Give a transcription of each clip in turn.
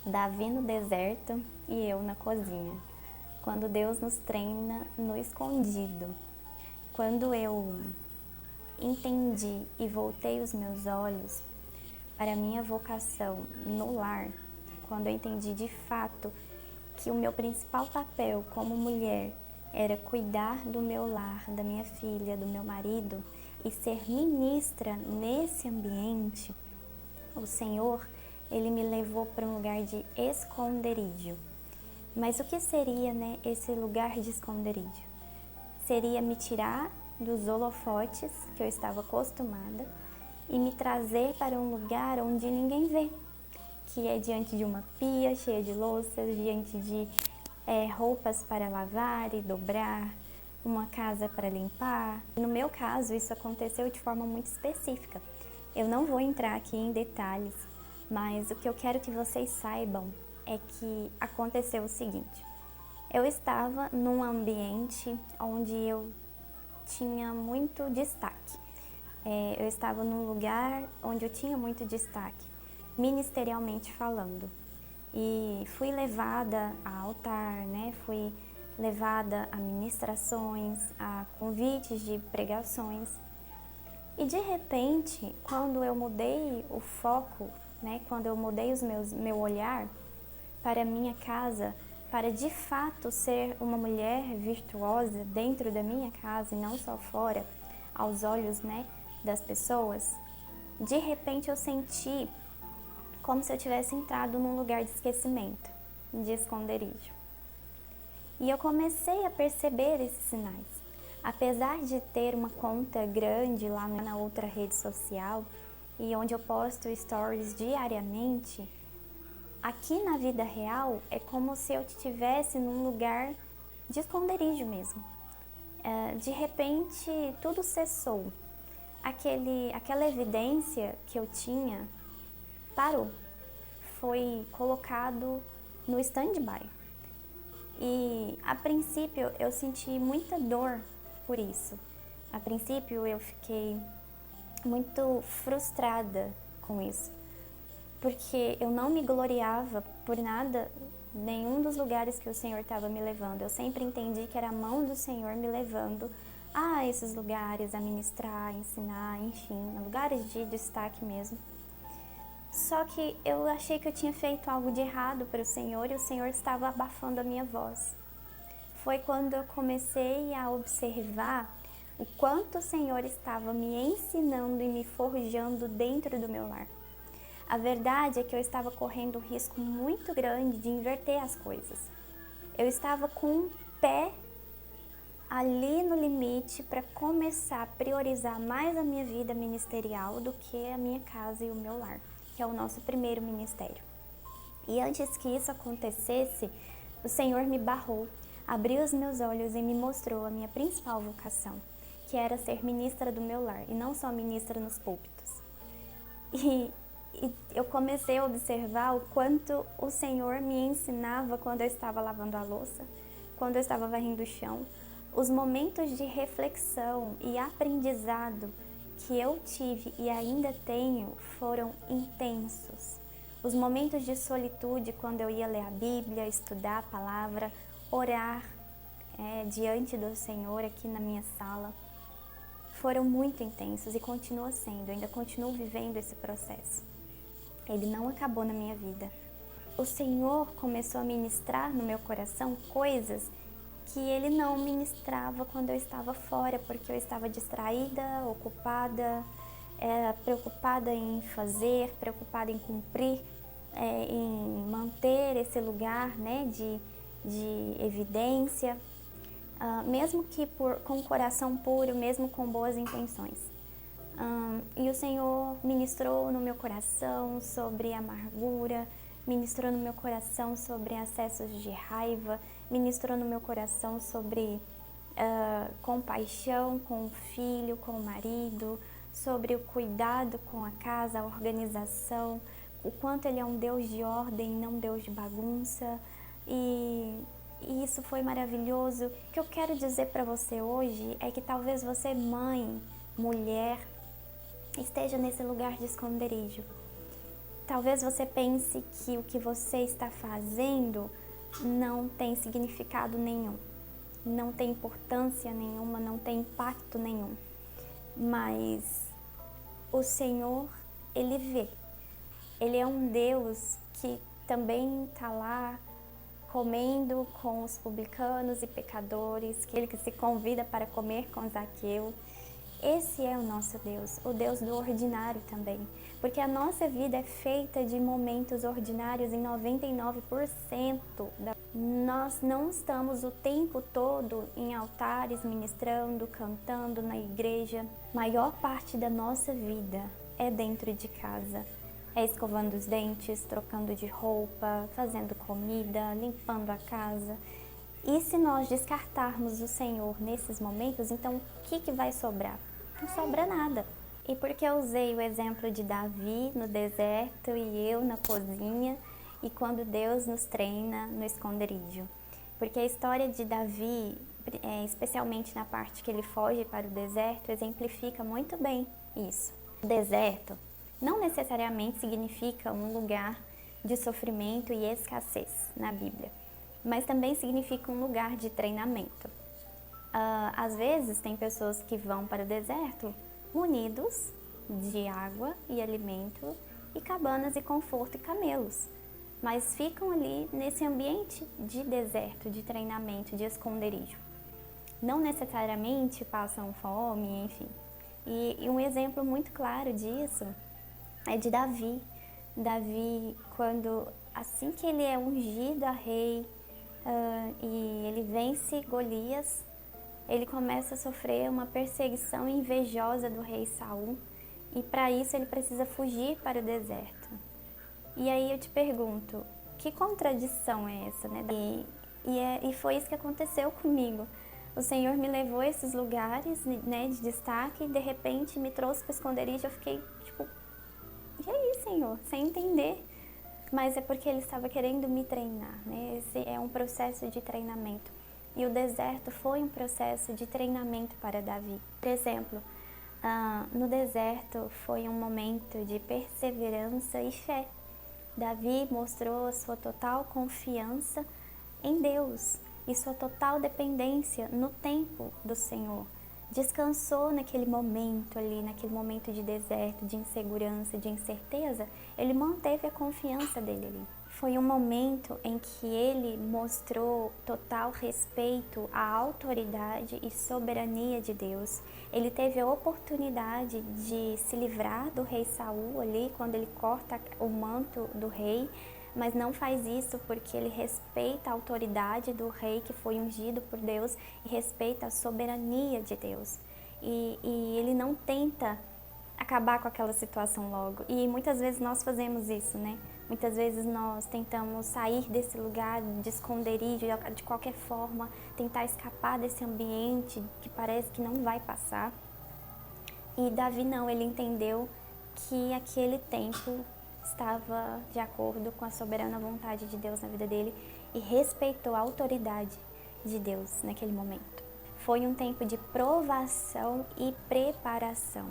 Davi no deserto e eu na cozinha. Quando Deus nos treina no escondido. Quando eu entendi e voltei os meus olhos para a minha vocação no lar, quando eu entendi de fato que o meu principal papel como mulher era cuidar do meu lar, da minha filha, do meu marido e ser ministra nesse ambiente, o Senhor, Ele me levou para um lugar de esconderijo. Mas o que seria, esse lugar de esconderijo? Seria me tirar dos holofotes que eu estava acostumada e me trazer para um lugar onde ninguém vê, que é diante de uma pia cheia de louças, diante de roupas para lavar e dobrar, uma casa para limpar. No meu caso, isso aconteceu de forma muito específica. Eu não vou entrar aqui em detalhes, mas o que eu quero que vocês saibam é que aconteceu o seguinte. Eu estava num ambiente onde eu tinha muito destaque. Eu estava num lugar onde eu tinha muito destaque, ministerialmente falando. E fui levada a altar, fui levada a ministrações, a convites de pregações. E de repente, quando eu mudei o foco, quando eu mudei meu olhar para a minha casa, para de fato ser uma mulher virtuosa dentro da minha casa e não só fora, aos olhos das pessoas, de repente eu senti como se eu tivesse entrado num lugar de esquecimento, de esconderijo. E eu comecei a perceber esses sinais. Apesar de ter uma conta grande lá na outra rede social e onde eu posto stories diariamente, aqui na vida real é como se eu estivesse num lugar de esconderijo mesmo. De repente tudo cessou. Aquela evidência que eu tinha parou. Foi colocado no stand-by. E a princípio eu senti muita dor por isso. A princípio eu fiquei muito frustrada com isso, porque eu não me gloriava por nada, nenhum dos lugares que o Senhor estava me levando. Eu sempre entendi que era a mão do Senhor me levando a esses lugares, a ministrar, a ensinar, enfim, lugares de destaque mesmo. Só que eu achei que eu tinha feito algo de errado para o Senhor e o Senhor estava abafando a minha voz. Foi quando eu comecei a observar o quanto o Senhor estava me ensinando e me forjando dentro do meu lar. A verdade é que eu estava correndo um risco muito grande de inverter as coisas. Eu estava com um pé ali no limite para começar a priorizar mais a minha vida ministerial do que a minha casa e o meu lar, que é o nosso primeiro ministério. E antes que isso acontecesse, o Senhor me barrou, abriu os meus olhos e me mostrou a minha principal vocação, que era ser ministra do meu lar, e não só ministra nos púlpitos. E eu comecei a observar o quanto o Senhor me ensinava quando eu estava lavando a louça, quando eu estava varrendo o chão. Os momentos de reflexão e aprendizado que eu tive e ainda tenho foram intensos. Os momentos de solitude, quando eu ia ler a Bíblia, estudar a palavra, orar diante do Senhor aqui na minha sala, foram muito intensos e continua sendo, eu ainda continuo vivendo esse processo. Ele não acabou na minha vida. O Senhor começou a ministrar no meu coração coisas que Ele não ministrava quando eu estava fora, porque eu estava distraída, ocupada, preocupada em fazer, preocupada em cumprir, em manter esse lugar de evidência, mesmo que com o coração puro, mesmo com boas intenções. E o Senhor ministrou no meu coração sobre amargura, ministrou no meu coração sobre acessos de raiva, ministrou no meu coração sobre compaixão com o filho, com o marido, sobre o cuidado com a casa, a organização, o quanto Ele é um Deus de ordem, não um Deus de bagunça. E isso foi maravilhoso. O que eu quero dizer para você hoje é que talvez você, mãe, mulher, esteja nesse lugar de esconderijo. talvez você pense que o que você está fazendo não tem significado nenhum, não tem importância nenhuma, não tem impacto nenhum. Mas o Senhor, Ele vê. Ele é um Deus que também está lá comendo com os publicanos e pecadores, aquele que se convida para comer com Zaqueu. Esse é o nosso Deus, o Deus do ordinário também, porque a nossa vida é feita de momentos ordinários em 99%. Nós não estamos o tempo todo em altares, ministrando, cantando na igreja. A maior parte da nossa vida é dentro de casa. É escovando os dentes, trocando de roupa, fazendo comida, limpando a casa. E se nós descartarmos o Senhor nesses momentos, então o que vai sobrar? Não sobra nada. E por que eu usei o exemplo de Davi no deserto e eu na cozinha e quando Deus nos treina no esconderijo? Porque a história de Davi, especialmente na parte que ele foge para o deserto, exemplifica muito bem isso. O deserto não necessariamente significa um lugar de sofrimento e escassez na Bíblia, mas também significa um lugar de treinamento. Às vezes tem pessoas que vão para o deserto munidos de água e alimento e cabanas e conforto e camelos, mas ficam ali nesse ambiente de deserto, de treinamento, de esconderijo. Não necessariamente passam fome, enfim. E um exemplo muito claro disso é de Davi. Davi, assim que ele é ungido a rei e ele vence Golias, ele começa a sofrer uma perseguição invejosa do rei Saul e para isso ele precisa fugir para o deserto. E aí eu te pergunto, que contradição é essa, né? E foi isso que aconteceu comigo. O Senhor me levou a esses lugares, né, de destaque e de repente me trouxe para o esconderijo. Eu fiquei tipo, e aí, Senhor? Sem entender. Mas é porque Ele estava querendo me treinar, né? Esse é um processo de treinamento. E o deserto foi um processo de treinamento para Davi. Por exemplo, no deserto foi um momento de perseverança e fé. Davi mostrou a sua total confiança em Deus e sua total dependência no tempo do Senhor. Descansou naquele momento ali, naquele momento de deserto, de insegurança, de incerteza, ele manteve a confiança dele ali. Foi um momento em que ele mostrou total respeito à autoridade e soberania de Deus. Ele teve a oportunidade de se livrar do rei Saul ali, quando ele corta o manto do rei, mas não faz isso porque ele respeita a autoridade do rei que foi ungido por Deus e respeita a soberania de Deus. E ele não tenta acabar com aquela situação logo. E muitas vezes nós fazemos isso, né? Muitas vezes nós tentamos sair desse lugar de esconderijo de qualquer forma, tentar escapar desse ambiente que parece que não vai passar. E Davi não, ele entendeu que aquele tempo estava de acordo com a soberana vontade de Deus na vida dele e respeitou a autoridade de Deus naquele momento. Foi um tempo de provação e preparação.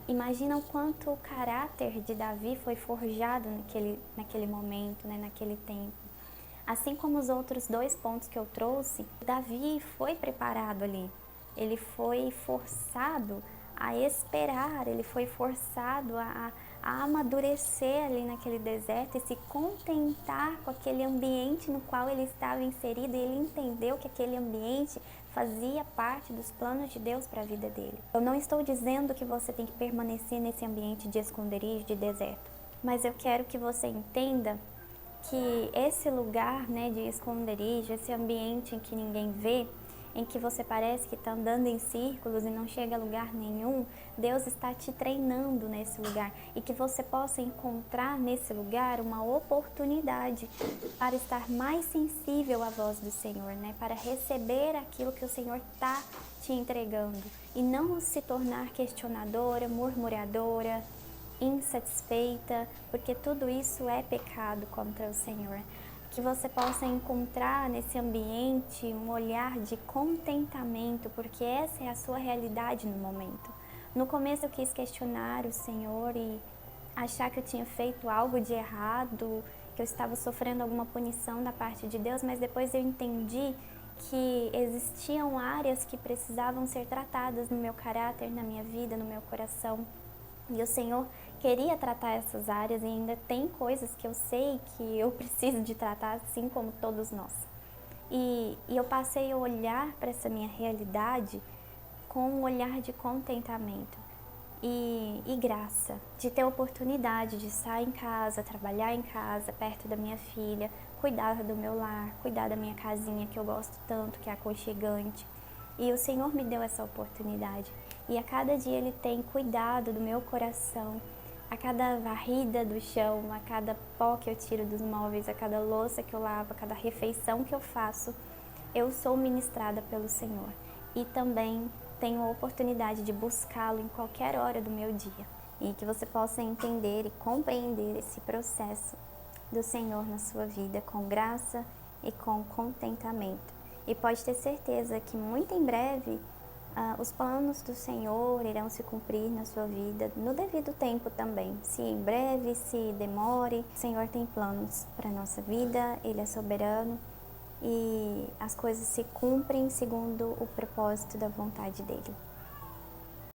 Imagina o quanto o caráter de Davi foi forjado naquele momento, né, naquele tempo. Assim como os outros 2 pontos que eu trouxe, Davi foi preparado ali. Ele foi forçado a esperar, ele foi forçado a amadurecer ali naquele deserto e se contentar com aquele ambiente no qual ele estava inserido, e ele entendeu que aquele ambiente fazia parte dos planos de Deus para a vida dele. Eu não estou dizendo que você tem que permanecer nesse ambiente de esconderijo, de deserto, mas eu quero que você entenda que esse lugar, né, de esconderijo, esse ambiente em que ninguém vê, em que você parece que está andando em círculos e não chega a lugar nenhum, Deus está te treinando nesse lugar e que você possa encontrar nesse lugar uma oportunidade para estar mais sensível à voz do Senhor, né? Para receber aquilo que o Senhor está te entregando e não se tornar questionadora, murmuradora, insatisfeita, porque tudo isso é pecado contra o Senhor. Que você possa encontrar nesse ambiente um olhar de contentamento, porque essa é a sua realidade no momento. No começo eu quis questionar o Senhor e achar que eu tinha feito algo de errado, que eu estava sofrendo alguma punição da parte de Deus, mas depois eu entendi que existiam áreas que precisavam ser tratadas no meu caráter, na minha vida, no meu coração. E o Senhor queria tratar essas áreas, e ainda tem coisas que eu sei que eu preciso de tratar, assim como todos nós. E eu passei a olhar para essa minha realidade com um olhar de contentamento e graça, de ter a oportunidade de estar em casa, trabalhar em casa, perto da minha filha, cuidar do meu lar, cuidar da minha casinha que eu gosto tanto, que é aconchegante. E o Senhor me deu essa oportunidade. E a cada dia Ele tem cuidado do meu coração, a cada varrida do chão, a cada pó que eu tiro dos móveis, a cada louça que eu lavo, a cada refeição que eu faço, eu sou ministrada pelo Senhor. E também tenho a oportunidade de buscá-lo em qualquer hora do meu dia. E que você possa entender e compreender esse processo do Senhor na sua vida com graça e com contentamento. E pode ter certeza que muito em breve os planos do Senhor irão se cumprir na sua vida, no devido tempo também. Se em breve, se demore, o Senhor tem planos para a nossa vida, Ele é soberano e as coisas se cumprem segundo o propósito da vontade dEle.